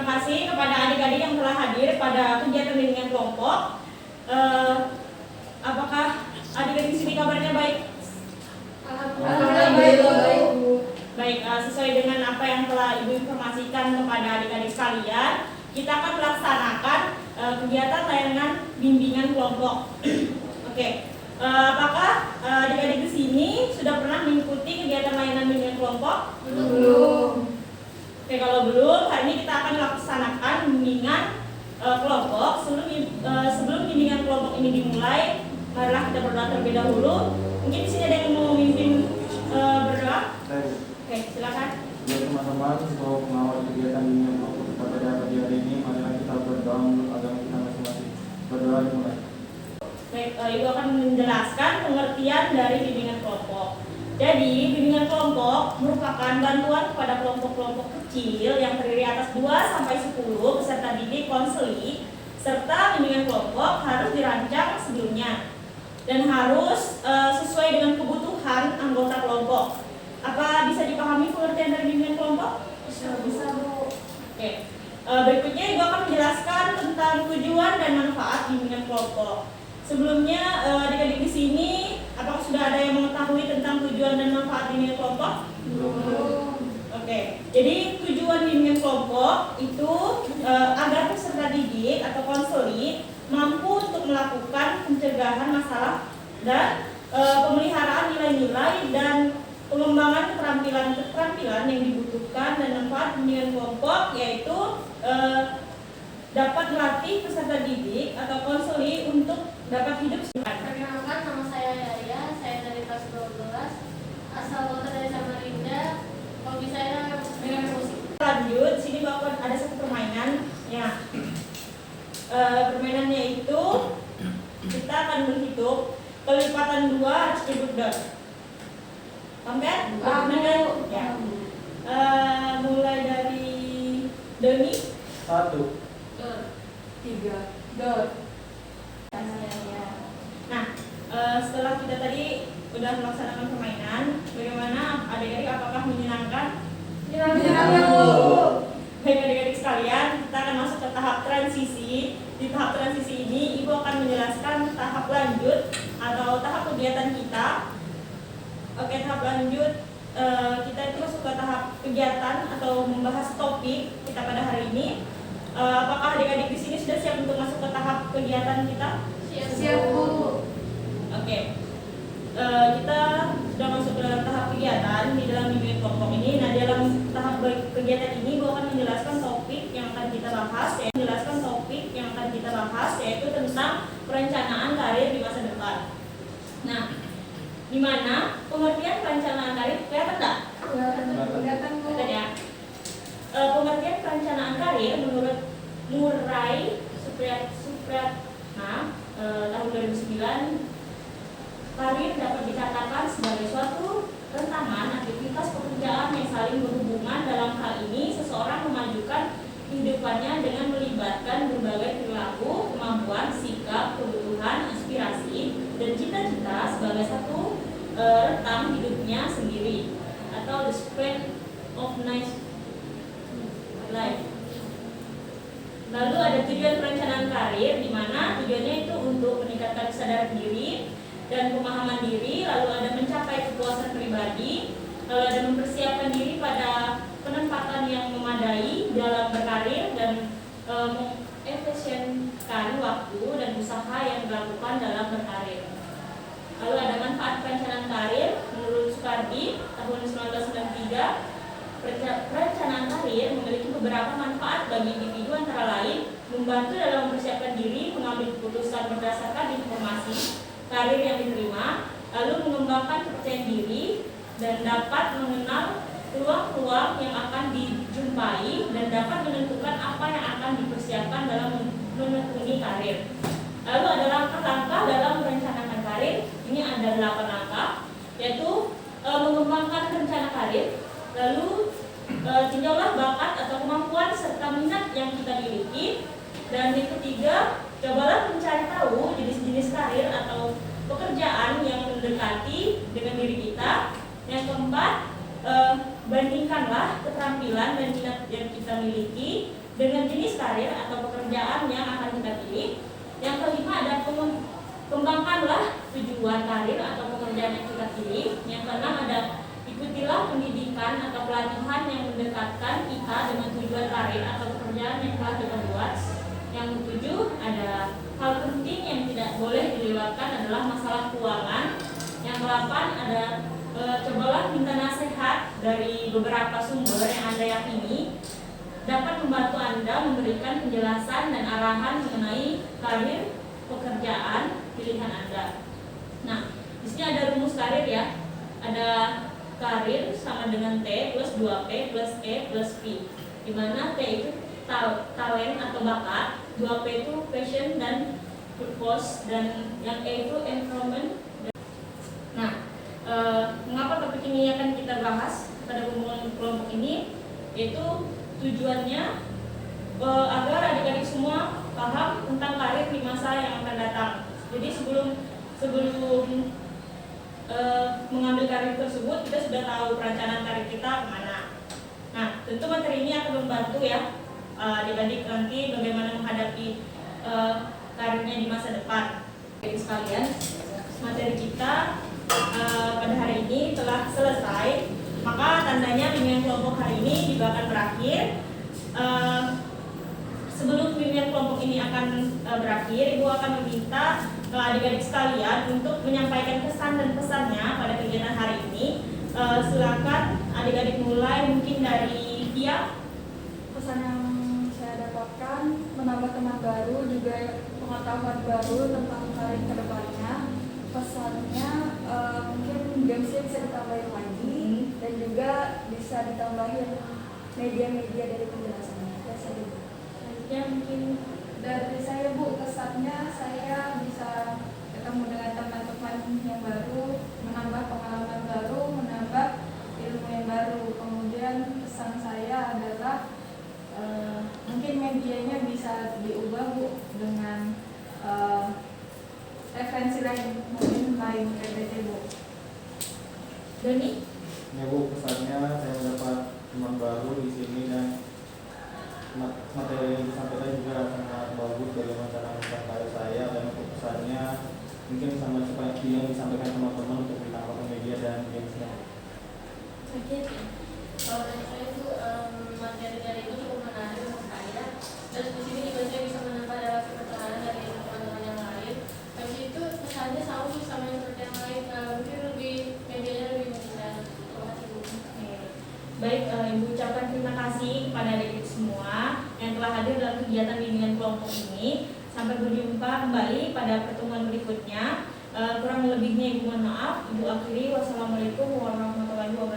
kasih kepada adik-adik yang telah hadir pada kegiatan bimbingan kelompok. Apakah adik-adik di sini kabarnya baik? Alhamdulillah baik. Baik, sesuai dengan apa yang telah Ibu informasikan kepada adik-adik sekalian, kita akan melaksanakan kegiatan layanan bimbingan kelompok. Oke, apakah adik-adik di sini sudah pernah mengikuti kegiatan layanan bimbingan kelompok? Belum. Oke, kalau belum, hari ini kita akan melaksanakan bimbingan kelompok. Sebelum bimbingan kelompok ini dimulai, marilah kita berdoa terlebih dahulu. Mungkin di sini ada yang mau memimpin berdoa? Oke, silakan. Ya teman-teman, bahwa mengawal kegiatan bimbingan kelompok kita pada pagi hari ini, marilah kita berdoa menurut agama kita masing-masing. Berdoa dimulai. Baik, Ibu akan menjelaskan pengertian dari bimbingan kelompok. Jadi, bimbingan kelompok merupakan bantuan kepada kelompok-kelompok kecil yang terdiri atas 2-10 peserta didik konseli, serta bimbingan kelompok harus dirancang sebelumnya dan harus sesuai dengan kebutuhan anggota kelompok. Apa bisa dipahami pengertian dari bimbingan kelompok? Bisa Bu. Oke. Berikutnya Ibu akan menjelaskan tentang tujuan dan manfaat bimbingan kelompok. Sebelumnya adik-adik di sini apakah sudah ada yang mengetahui tentang tujuan dan manfaat bimbingan kelompok? Belum. Oke. Jadi tujuan bimbingan kelompok itu agar peserta didik atau konseli mampu untuk melakukan pencegahan masalah dan pemeliharaan nilai-nilai dan pengembangan keterampilan yang dibutuhkan, dan manfaat bimbingan kelompok yaitu dapat melatih peserta didik atau konseli untuk dapat hidup sehat. Perkenalkan, nama saya Yaya, saya dari kelas 12, asal kota dari Samarinda. Hobi saya dengan musik. Lanjut, sini bakal ada satu permainan ya. Permainannya itu kita akan berhitung kelipatan 2 harus dibudar. Paham kan? Ya. Mulai dari Doni. 1, 3, 2. Nah, setelah kita tadi udah melaksanakan permainan, bagaimana adik-adik, apakah menyenangkan? Menyenangkan Bu. Baik adik-adik sekalian, kita akan masuk ke tahap transisi. Di tahap transisi ini, Ibu akan menjelaskan tahap lanjut atau tahap kegiatan kita. Oke, tahap lanjut kita itu masuk ke tahap kegiatan atau membahas topik kita pada hari ini. Apakah adik-adik di sini sudah siap untuk masuk ke tahap kegiatan kita? Siap Bu. Oke. Kita sudah masuk ke dalam tahap kegiatan di dalam bimbingan kelompok ini. Nah, dalam tahap kegiatan ini, Ibu akan menjelaskan topik yang akan kita bahas, yaitu tentang perencanaan karir di masa depan. Nah, di mana pengertian perencanaan karir kelihatan enggak? Kelihatan Bu. Kelihatan ya. Pengertian perencanaan karir menurut Murray Supriyatna tahun 2009, karir dapat dikatakan sebagai suatu rentangan aktivitas pekerjaan yang saling berhubungan. Dalam hal ini, seseorang memajukan kehidupannya dengan melibatkan berbagai perilaku, kemampuan, sikap, kebutuhan, aspirasi, dan cita-cita sebagai satu rentang hidupnya sendiri atau the span of nice life. Lalu ada tujuan perencanaan karir, di mana tujuannya itu untuk meningkatkan kesadaran diri dan pemahaman diri, lalu ada mencapai kepuasan pribadi, lalu ada mempersiapkan diri pada penempatan yang memadai dalam berkarir, dan mengefisienkan waktu dan usaha yang dilakukan dalam berkarir. Lalu ada manfaat perencanaan karir menurut Sukardi tahun 1993. Perencanaan karir memiliki beberapa manfaat bagi individu, antara lain membantu dalam mempersiapkan diri, mengambil keputusan berdasarkan informasi karir yang diterima, lalu mengembangkan kepercayaan diri, dan dapat mengenal peluang-peluang yang akan dijumpai, dan dapat menentukan apa yang akan dipersiapkan dalam menekuni karir. Lalu ada langkah-langkah dalam merencanakan karir. Ini ada 8 langkah, yaitu mengembangkan rencana karir, lalu tinjaulah bakat atau kemampuan serta minat yang kita miliki, dan yang ketiga, cobalah mencari tahu jenis-jenis karir atau pekerjaan yang mendekati dengan diri kita. Yang keempat, bandingkanlah keterampilan dan minat yang kita miliki dengan jenis karir atau pekerjaan yang akan kita pilih. Yang kelima ada kembangkanlah tujuan karir atau pekerjaan yang kita pilih. Yang keenam ada ikutilah pendidikan atau pelatihan yang mendekatkan kita dengan tujuan karir atau pekerjaan yang telah kita buat. Yang ketujuh ada hal penting yang tidak boleh dilewatkan adalah masalah keuangan. Yang kedelapan ada cobalah minta nasihat dari beberapa sumber yang Anda yakini dapat membantu Anda memberikan penjelasan dan arahan mengenai karir pekerjaan pilihan Anda. Nah, di sini ada rumus karir ya. Ada karir sama dengan T plus 2P plus E plus P. Di mana T itu talent atau bakat, 2P itu passion dan purpose, dan yang E itu environment. Nah, mengapa topik ini akan kita bahas pada pembukaan kelompok ini? Yaitu tujuannya agar adik-adik semua paham tentang karir di masa yang akan datang. Jadi sebelum mengambil karir tersebut, kita sudah tahu perencanaan karir kita kemana. Nah, tentu materi ini akan membantu ya adik-adik nanti bagaimana menghadapi karirnya di masa depan. Jadi sekalian, materi kita pada hari ini telah selesai, maka tandanya bimbingan kelompok hari ini juga akan berakhir. Sebelum bimbingan kelompok ini akan berakhir, Ibu akan meminta adik-adik sekalian untuk menyampaikan kesan dan pesannya pada kegiatan hari ini. Silakan adik-adik mulai, mungkin dari Tia. Pesan yang saya dapatkan menambah teman baru, juga pengetahuan baru tentang karir kedepannya. Pesannya mungkin gamesnya bisa ditambahin lagi dan juga bisa ditambahin media-media dari penjelasannya. Ya, mungkin dari saya Bu, kesannya saya bisa ketemu dengan teman-teman yang baru, menambah pengalaman baru, menambah ilmu yang baru. Kemudian pesan saya adalah mungkin medianya bisa diubah Bu dengan referensi lain, mungkin lain PPT Bu. Doni? Ya Bu, pesannya saya mendapat teman baru di sini dan materi yang disampaikan juga sangat bagus bagaimana cara mencapai saya, dan untuk pesannya mungkin sama seperti yang disampaikan teman-teman untuk ditambahkan media dan gamesnya. Oke, kalau dari saya itu materi itu cukup menarik untuk saya. Terus di sini juga saya bisa menambah relasi pertemanan dari teman-teman yang lain. Habis itu pesannya sama yang seperti yang lain, mungkin lebih medianya lebih bisa. Terima kasih Bu. Baik, Ibu ucapkan terima kasih kepada adik-adik semua yang telah hadir dalam kegiatan bimbingan kelompok ini. Sampai berjumpa kembali pada pertemuan berikutnya. Kurang lebihnya Ibu mohon maaf. Ibu akhiri, wassalamualaikum warahmatullahi wabarakatuh.